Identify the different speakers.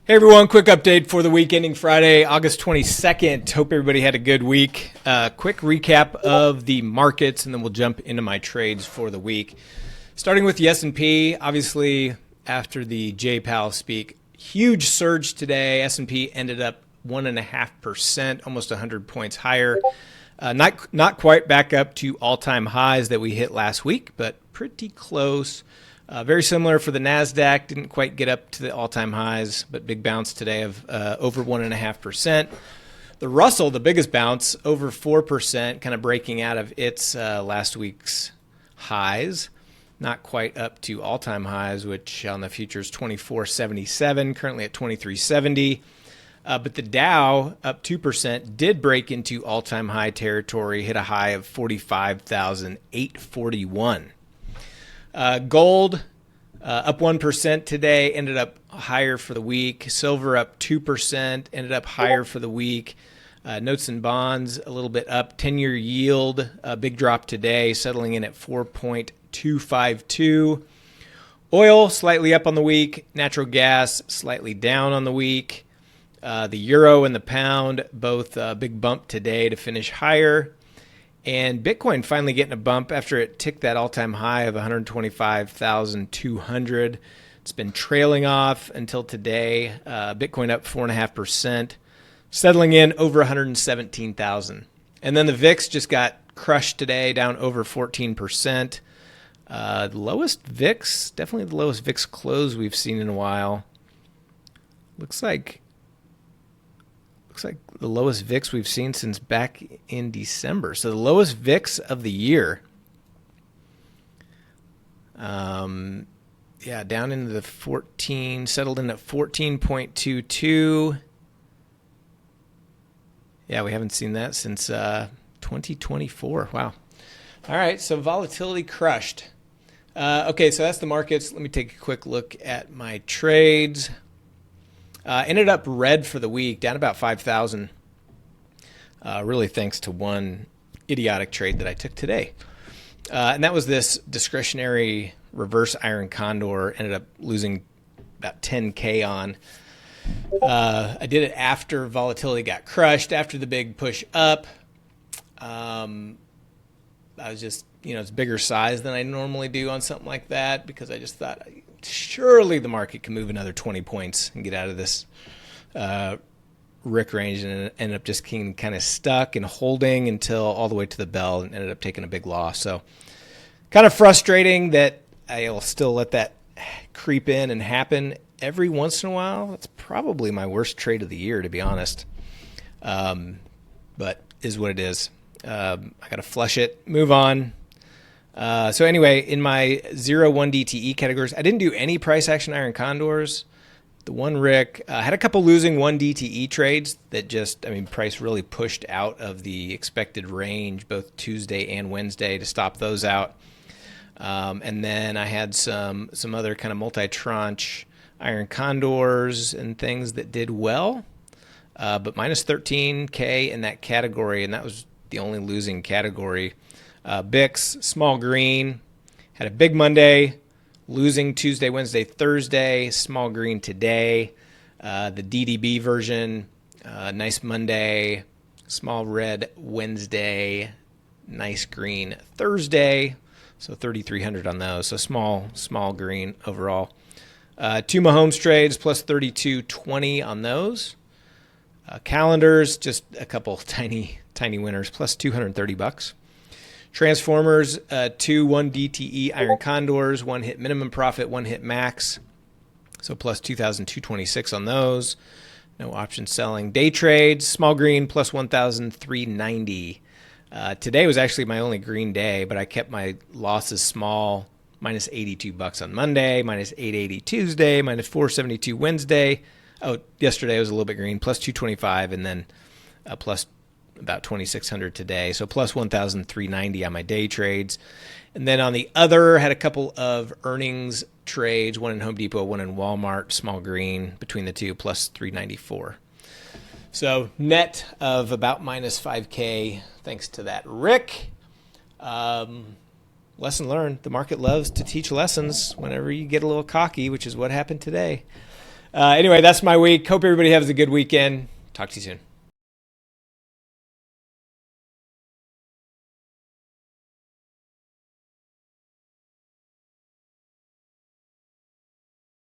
Speaker 1: Hey everyone, quick update for the week ending Friday, August 22nd. Hope everybody had a good week. Quick recap of the markets, and then we'll jump into my trades for the week. Starting with the S&P, obviously after the Jay Powell speak, huge surge today. S&P ended up 1.5%, almost 100 points higher. Not quite back up to all-time highs that we hit last week, but pretty close. Very similar for the NASDAQ. Didn't quite get up to the all-time highs, but big bounce today of over 1.5%. The Russell, the biggest bounce, over 4%, kind of breaking out of its last week's highs. Not quite up to all-time highs, which on the futures 2477, currently at 2370. But the Dow, up 2%, did break into all-time high territory, hit a high of 45,841. Gold up 1% today, ended up higher for the week. Silver up 2%, ended up higher for the week. Notes and bonds a little bit up. 10-year yield, a big drop today, settling in at 4.252. Oil slightly up on the week. Natural gas slightly down on the week. The euro and the pound both a big bump today to finish higher. And Bitcoin finally getting a bump after it ticked that all-time high of 125,200. It's been trailing off until today. Bitcoin up 4.5%, settling in over 117,000. And then the VIX just got crushed today, down over 14%. The lowest VIX, definitely the lowest VIX close we've seen in a while. Looks like the lowest VIX we've seen since back in December. So the lowest VIX of the year. Down into the 14, settled in at 14.22. Yeah, we haven't seen that since 2024. Wow. All right, so volatility crushed. Okay, so that's the markets. Let me take a quick look at my trades. Ended up red for the week, down about 5,000. Really thanks to one idiotic trade that I took today. And that was this discretionary reverse iron Condor. Ended up losing about 10K on. I did it after volatility got crushed, after the big push up. I was just, it's bigger size than I normally do on something like that because I just thought surely the market can move another 20 points and get out of this Rick range, and ended up just getting kind of stuck and holding until all the way to the bell and ended up taking a big loss. So kind of frustrating that I'll still let that creep in and happen every once in a while. That's probably my worst trade of the year, to be honest. But is what it is. I got to flush it, move on. So anyway, in my 0-1 DTE categories, I didn't do any price action iron condors. The one Rick had a couple losing 1 DTE trades that just, price really pushed out of the expected range both Tuesday and Wednesday to stop those out. And then I had some other kind of multi-tranche iron condors and things that did well, but minus 13K in that category, and that was the only losing category. BIX, small green, had a big Monday, losing Tuesday, Wednesday, Thursday, small green today. The DDB version, nice Monday, small red Wednesday, nice green Thursday. So 3,300 on those. So small green overall. Two Mahomes trades plus 32.20 on those. Calendars, just a couple tiny winners, plus $230. Transformers, 2 1 DTE iron condors, 1 hit minimum profit, 1 hit max. So plus 2,226 on those. No option selling. Day trades, small green plus 1,390. Today was actually my only green day, but I kept my losses small. Minus $82 on Monday, minus 880 Tuesday, minus 472 Wednesday. Oh, yesterday was a little bit green, plus 225, and then plus about 2,600 today. So plus 1,390 on my day trades. And then on the other, had a couple of earnings trades, one in Home Depot, one in Walmart, small green between the two, plus 394. So net of about minus 5K, thanks to that Rick. Lesson learned. The market loves to teach lessons whenever you get a little cocky, which is what happened today. Anyway, that's my week. Hope everybody has a good weekend. Talk to you soon.